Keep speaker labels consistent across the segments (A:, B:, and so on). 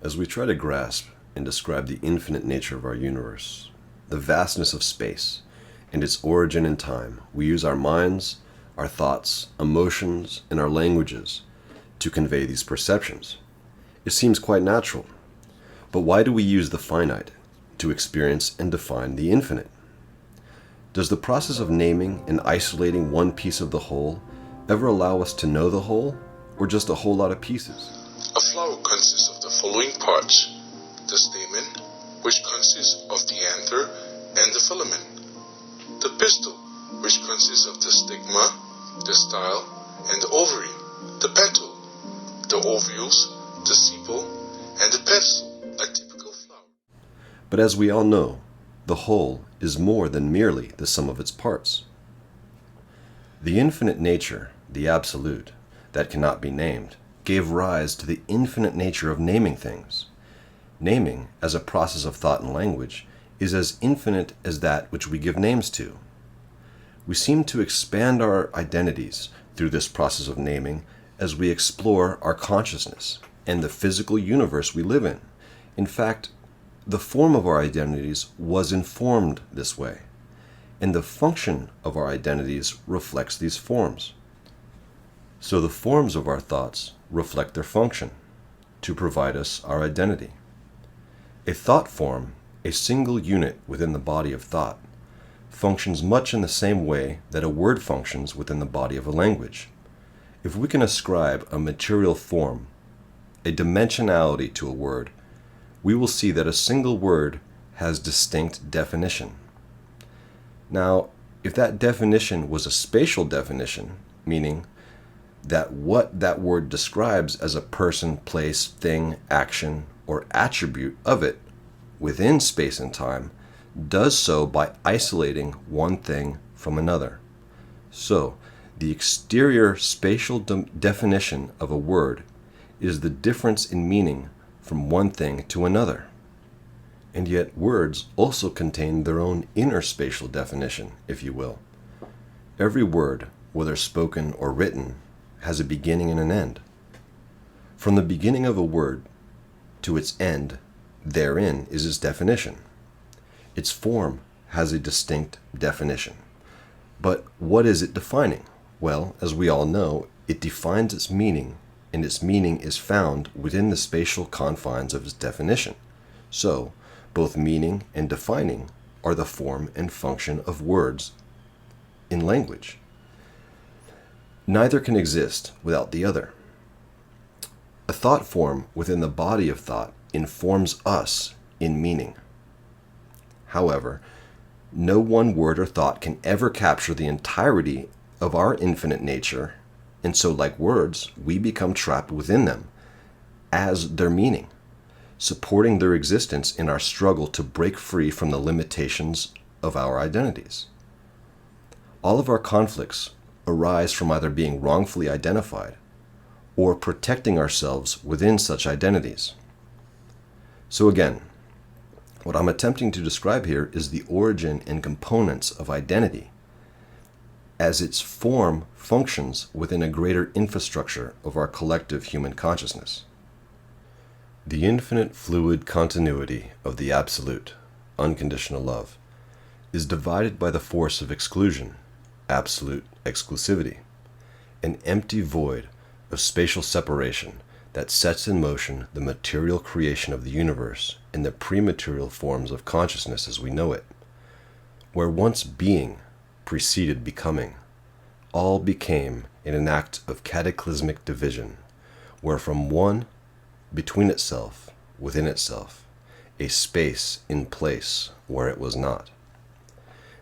A: As we try to grasp and describe the infinite nature of our universe, the vastness of space, and its origin in time, we use our minds, our thoughts, emotions, and our languages to convey these perceptions. It seems quite natural. But why do we use the finite to experience and define the infinite? Does the process of naming and isolating one piece of the whole ever allow us to know the whole, or just a whole lot of pieces?
B: A flower consists of the following parts: the stamen, which consists of the anther and the filament; the pistil, which consists of the stigma, the style, and the ovary; the petal, the ovules, the sepal, and the pedicel, a typical flower.
A: But as we all know, the whole is more than merely the sum of its parts. The infinite nature, the absolute, that cannot be named, gave rise to the infinite nature of naming things. Naming, as a process of thought and language, is as infinite as that which we give names to. We seem to expand our identities through this process of naming as we explore our consciousness and the physical universe we live in. In fact, the form of our identities was informed this way, and the function of our identities reflects these forms. So the forms of our thoughts reflect their function, to provide us our identity. A thought form, a single unit within the body of thought, functions much in the same way that a word functions within the body of a language. If we can ascribe a material form, a dimensionality to a word, we will see that a single word has distinct definition. Now, if that definition was a spatial definition, meaning that what that word describes as a person, place, thing, action, or attribute of it within space and time, does so by isolating one thing from another. So, the exterior spatial definition of a word is the difference in meaning from one thing to another. And yet words also contain their own inner spatial definition, if you will. Every word, whether spoken or written, has a beginning and an end. From the beginning of a word to its end, therein is its definition. Its form has a distinct definition. But what is it defining? Well, as we all know, it defines its meaning, and its meaning is found within the spatial confines of its definition. So, both meaning and defining are the form and function of words in language. Neither can exist without the other. A thought form within the body of thought informs us in meaning. However, no one word or thought can ever capture the entirety of our infinite nature, and so, like words, we become trapped within them as their meaning, supporting their existence in our struggle to break free from the limitations of our identities. All of our conflicts arise from either being wrongfully identified or protecting ourselves within such identities. So again, what I'm attempting to describe here is the origin and components of identity as its form functions within a greater infrastructure of our collective human consciousness. The infinite fluid continuity of the absolute, unconditional love, is divided by the force of exclusion, absolute exclusivity, an empty void of spatial separation that sets in motion the material creation of the universe in the prematerial forms of consciousness as we know it. Where once being preceded becoming, all became in an act of cataclysmic division, where from one, between itself, within itself, a space in place where it was not.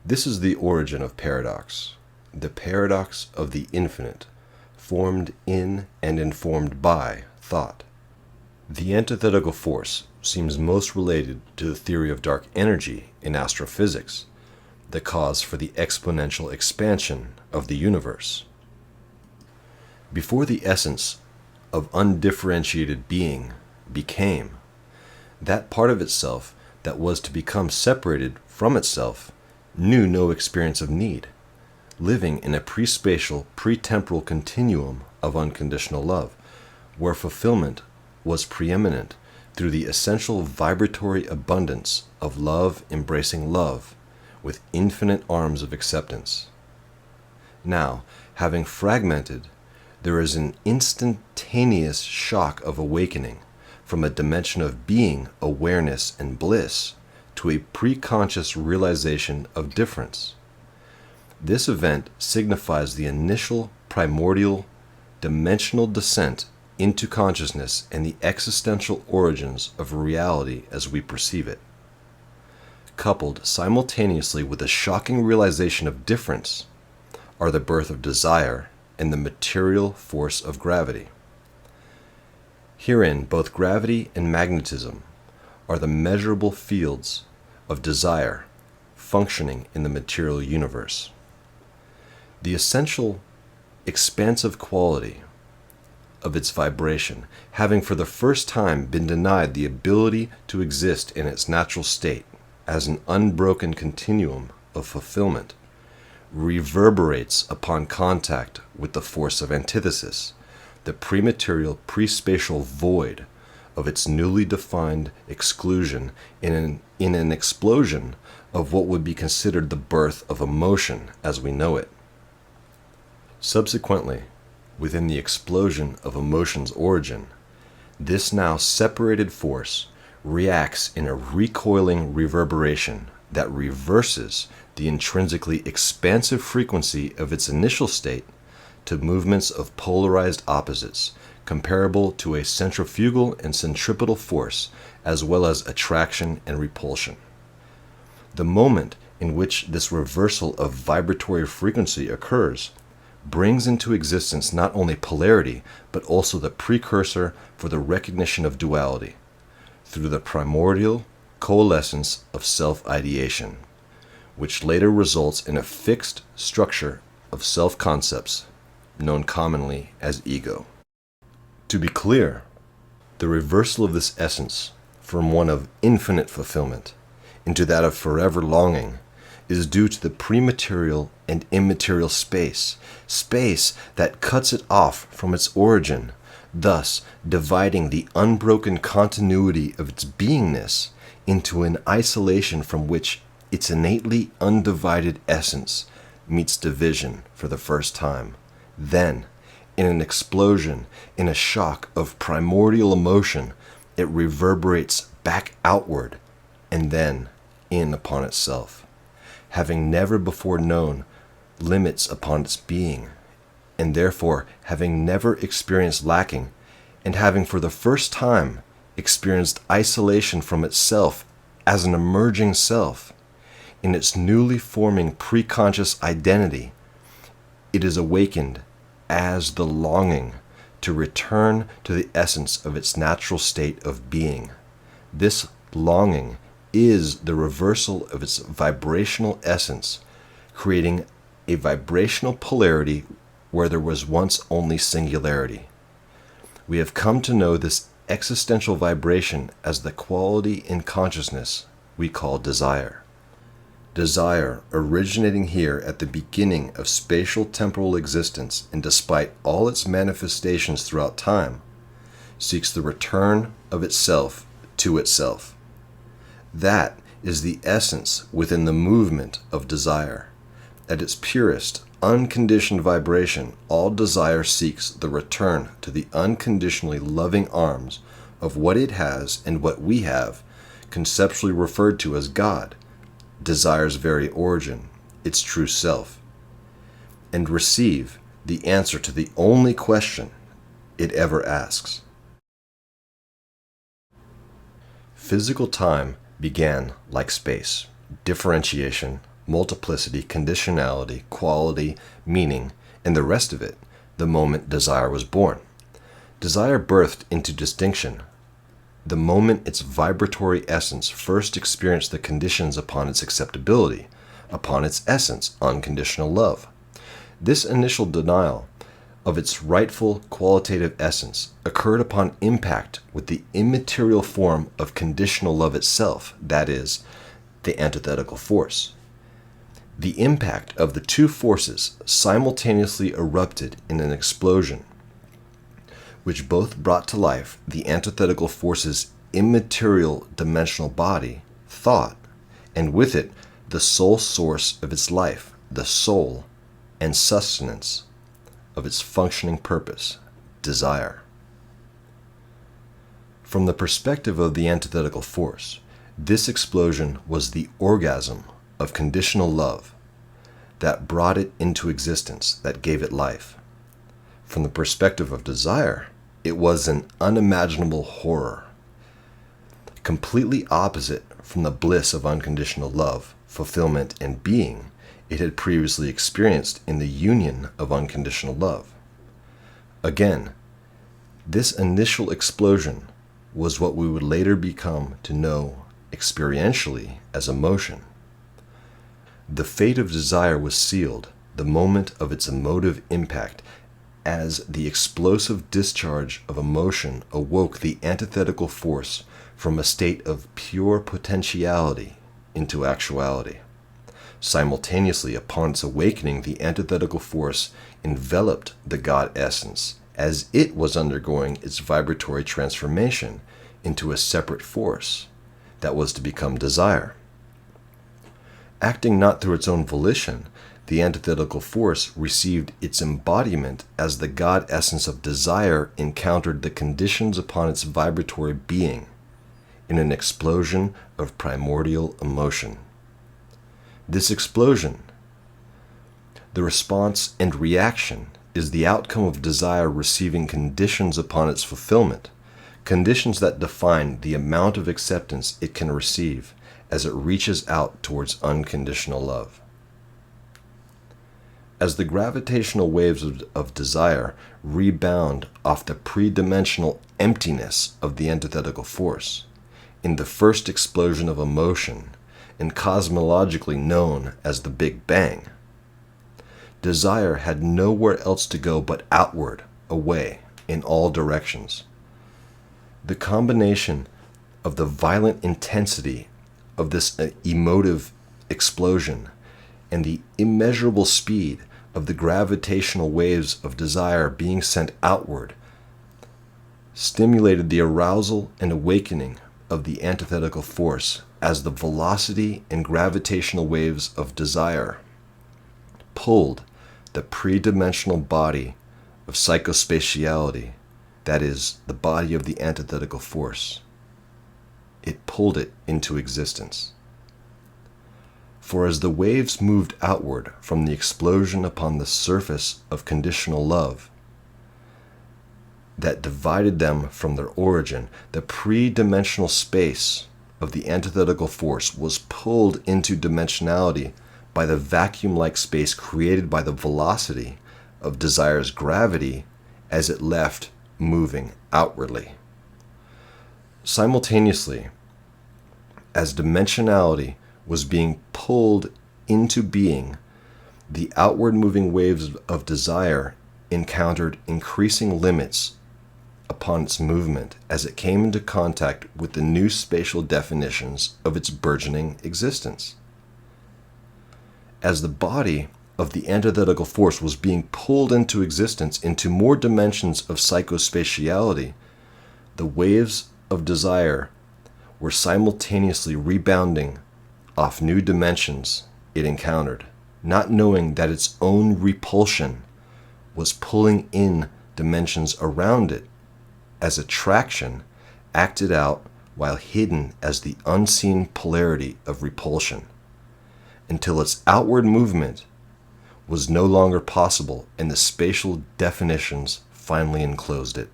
A: This is the origin of paradox, the paradox of the infinite, formed in and informed by thought. The antithetical force seems most related to the theory of dark energy in astrophysics, the cause for the exponential expansion of the universe. Before the essence of undifferentiated being became, that part of itself that was to become separated from itself knew no experience of need, living in a pre-spatial, pre-temporal continuum of unconditional love, where fulfillment was preeminent through the essential vibratory abundance of love embracing love with infinite arms of acceptance. Now, having fragmented, there is an instantaneous shock of awakening from a dimension of being, awareness, and bliss to a preconscious realization of difference. This event signifies the initial primordial dimensional descent into consciousness and the existential origins of reality as we perceive it. Coupled simultaneously with a shocking realization of difference are the birth of desire and the material force of gravity. Herein, both gravity and magnetism are the measurable fields of desire functioning in the material universe. The essential expansive quality of its vibration, having for the first time been denied the ability to exist in its natural state as an unbroken continuum of fulfillment, reverberates upon contact with the force of antithesis, the prematerial pre-spatial void of its newly defined exclusion in an explosion of what would be considered the birth of emotion as we know it. Subsequently, within the explosion of emotion's origin, this now separated force reacts in a recoiling reverberation that reverses the intrinsically expansive frequency of its initial state to movements of polarized opposites, comparable to a centrifugal and centripetal force, as well as attraction and repulsion. The moment in which this reversal of vibratory frequency occurs brings into existence not only polarity, but also the precursor for the recognition of duality, through the primordial coalescence of self-ideation, which later results in a fixed structure of self-concepts, known commonly as ego. To be clear, the reversal of this essence from one of infinite fulfillment into that of forever longing is due to the prematerial and immaterial space that cuts it off from its origin, thus dividing the unbroken continuity of its beingness into an isolation from which its innately undivided essence meets division for the first time. Then, in an explosion, in a shock of primordial emotion, it reverberates back outward and then in upon itself, having never before known limits upon its being, and therefore having never experienced lacking, and having for the first time experienced isolation from itself as an emerging self. In its newly forming preconscious identity, it is awakened as the longing to return to the essence of its natural state of being. This longing is the reversal of its vibrational essence, creating a vibrational polarity where there was once only singularity. We have come to know this existential vibration as the quality in consciousness we call desire. Desire, originating here at the beginning of spatial temporal existence and despite all its manifestations throughout time, seeks the return of itself to itself. That is the essence within the movement of desire. At its purest, unconditioned vibration, all desire seeks the return to the unconditionally loving arms of what it has and what we have, conceptually referred to as God, desire's very origin, its true self, and receive the answer to the only question it ever asks. Physical time began like space, differentiation, multiplicity, conditionality, quality, meaning, and the rest of it, the moment desire was born. Desire birthed into distinction the moment its vibratory essence first experienced the conditions upon its acceptability, upon its essence, unconditional love. This initial denial of its rightful qualitative essence occurred upon impact with the immaterial form of conditional love itself, that is, the antithetical force. The impact of the two forces simultaneously erupted in an explosion, which both brought to life the antithetical force's immaterial dimensional body, thought, and with it, the sole source of its life, the soul and sustenance of its functioning purpose, desire. From the perspective of the antithetical force, this explosion was the orgasm of conditional love that brought it into existence, that gave it life. From the perspective of desire, it was an unimaginable horror, completely opposite from the bliss of unconditional love, fulfillment, and being it had previously experienced in the union of unconditional love. Again, this initial explosion was what we would later become to know experientially as emotion. The fate of desire was sealed the moment of its emotive impact, as the explosive discharge of emotion awoke the antithetical force from a state of pure potentiality into actuality. Simultaneously, upon its awakening, the antithetical force enveloped the God essence as it was undergoing its vibratory transformation into a separate force that was to become desire. Acting not through its own volition, the antithetical force received its embodiment as the God essence of desire encountered the conditions upon its vibratory being in an explosion of primordial emotion. This explosion, the response and reaction, is the outcome of desire receiving conditions upon its fulfillment, conditions that define the amount of acceptance it can receive as it reaches out towards unconditional love. As the gravitational waves of desire rebound off the pre-dimensional emptiness of the antithetical force, in the first explosion of emotion, and cosmologically known as the Big Bang, desire had nowhere else to go but outward, away, in all directions. The combination of the violent intensity of this emotive explosion and the immeasurable speed of the gravitational waves of desire being sent outward stimulated the arousal and awakening of the antithetical force as the velocity and gravitational waves of desire pulled the pre-dimensional body of psychospatiality, that is, the body of the antithetical force. It pulled it into existence. For as the waves moved outward from the explosion upon the surface of conditional love that divided them from their origin, the pre-dimensional space of the antithetical force was pulled into dimensionality by the vacuum-like space created by the velocity of desire's gravity as it left moving outwardly. Simultaneously, as dimensionality was being pulled into being, the outward moving waves of desire encountered increasing limits upon its movement as it came into contact with the new spatial definitions of its burgeoning existence. As the body of the antithetical force was being pulled into existence into more dimensions of psychospatiality, the waves of desire were simultaneously rebounding off new dimensions it encountered, not knowing that its own repulsion was pulling in dimensions around it as attraction acted out while hidden as the unseen polarity of repulsion, until its outward movement was no longer possible and the spatial definitions finally enclosed it.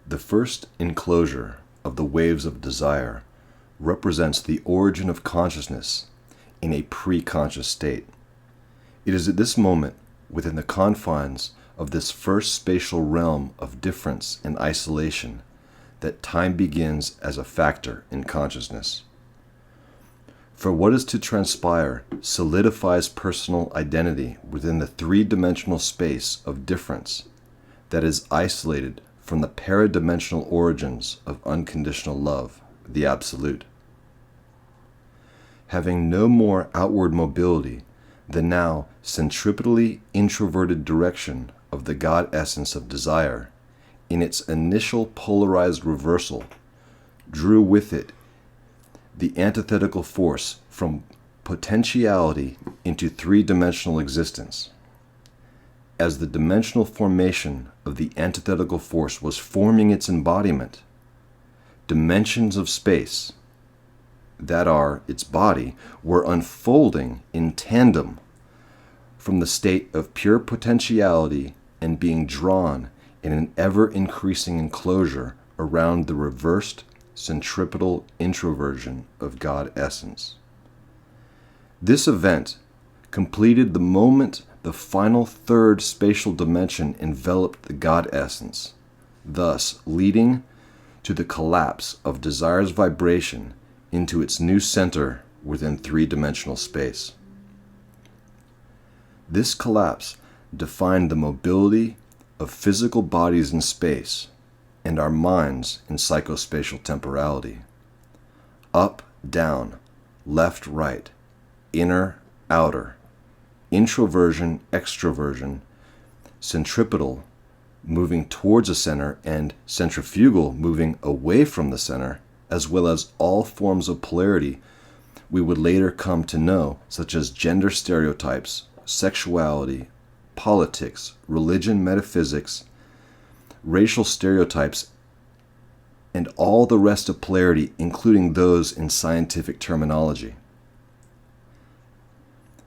A: The first enclosure of the waves of desire represents the origin of consciousness in a pre-conscious state. It is at this moment, within the confines of this first spatial realm of difference and isolation, that time begins as a factor in consciousness. For what is to transpire solidifies personal identity within the three-dimensional space of difference that is isolated from the paradimensional origins of unconditional love, the Absolute. Having no more outward mobility, the now centripetally introverted direction of the God essence of desire in its initial polarized reversal, drew with it the antithetical force from potentiality into three-dimensional existence. As the dimensional formation of the antithetical force was forming its embodiment, dimensions of space, that are, its body, were unfolding in tandem from the state of pure potentiality and being drawn in an ever-increasing enclosure around the reversed centripetal introversion of God essence. This event completed the moment the final third spatial dimension enveloped the God essence, thus leading to the collapse of desire's vibration into its new center within three-dimensional space. This collapse defined the mobility of physical bodies in space and our minds in psychospatial temporality. Up, down, left, right, inner, outer, introversion, extroversion, centripetal moving towards a center and centrifugal moving away from the center, as well as all forms of polarity we would later come to know, such as gender stereotypes, sexuality, politics, religion, metaphysics, racial stereotypes, and all the rest of polarity, including those in scientific terminology.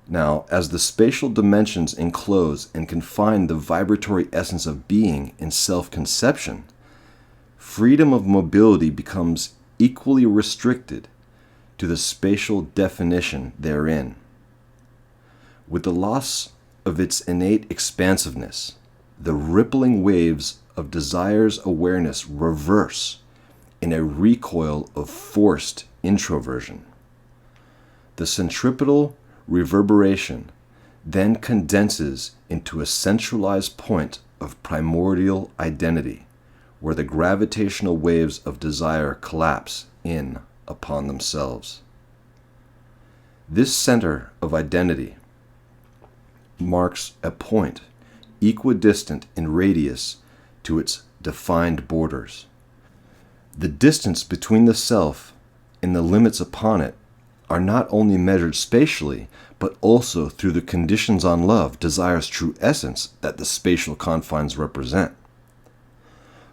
A: Now, as the spatial dimensions enclose and confine the vibratory essence of being in self-conception, freedom of mobility becomes equally restricted to the spatial definition therein. With the loss of its innate expansiveness, the rippling waves of desire's awareness reverse in a recoil of forced introversion. The centripetal reverberation then condenses into a centralized point of primordial identity, where the gravitational waves of desire collapse in upon themselves. This center of identity marks a point equidistant in radius to its defined borders. The distance between the self and the limits upon it are not only measured spatially, but also through the conditions on love, desire's true essence, that the spatial confines represent.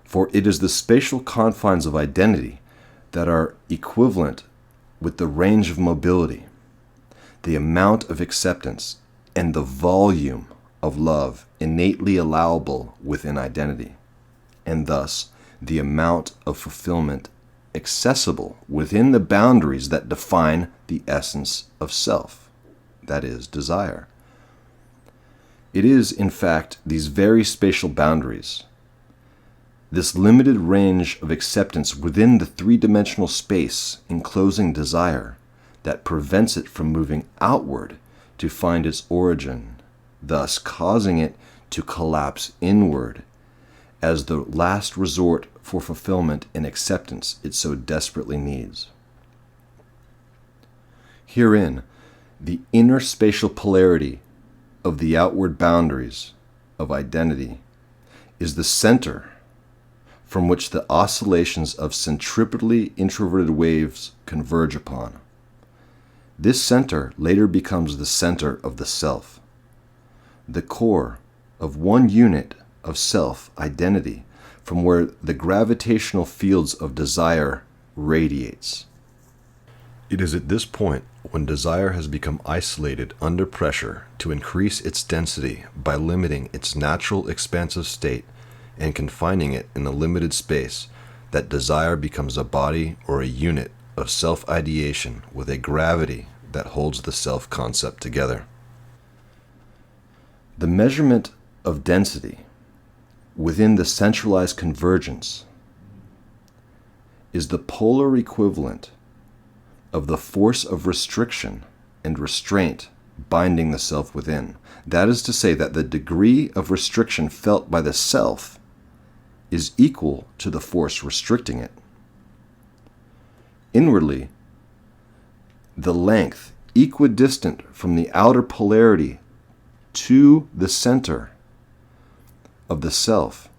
A: For it is the spatial confines of identity that are equivalent with the range of mobility, the amount of acceptance, and the volume of love innately allowable within identity, and thus the amount of fulfillment accessible within the boundaries that define the essence of self, that is, desire. It is, in fact, these very spatial boundaries, this limited range of acceptance within the three-dimensional space enclosing desire, that prevents it from moving outward to find its origin, thus causing it to collapse inward as the last resort for fulfillment and acceptance it so desperately needs. Herein, the inner spatial polarity of the outward boundaries of identity is the center from which the oscillations of centripetally introverted waves converge upon. This center later becomes the center of the self, the core of one unit of self-identity, from where the gravitational fields of desire radiates. It is at this point, when desire has become isolated under pressure to increase its density by limiting its natural expansive state and confining it in a limited space, that desire becomes a body or a unit of self-ideation with a gravity that holds the self-concept together. The measurement of density within the centralized convergence is the polar equivalent of the force of restriction and restraint binding the self within. That is to say that the degree of restriction felt by the self is equal to the force restricting it. Inwardly, the length equidistant from the outer polarity to the center of the self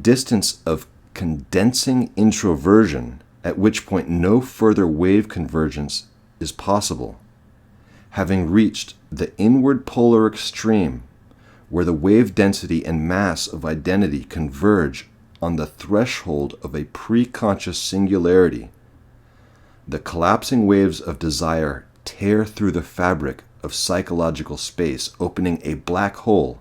A: distance of condensing introversion, at which point no further wave convergence is possible, having reached the inward polar extreme where the wave density and mass of identity converge on the threshold of a pre-conscious singularity, the collapsing waves of desire tear through the fabric of psychological space, opening a black hole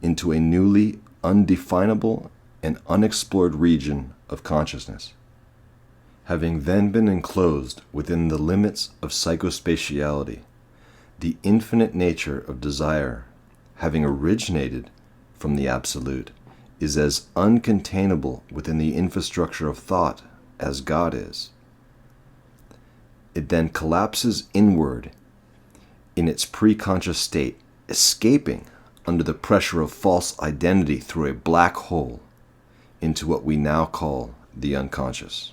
A: into a newly undefinable and unexplored region of consciousness. Having then been enclosed within the limits of psychospatiality, the infinite nature of desire, having originated from the Absolute, is as uncontainable within the infrastructure of thought as God is. It then collapses inward in its pre-conscious state, escaping under the pressure of false identity through a black hole into what we now call the unconscious.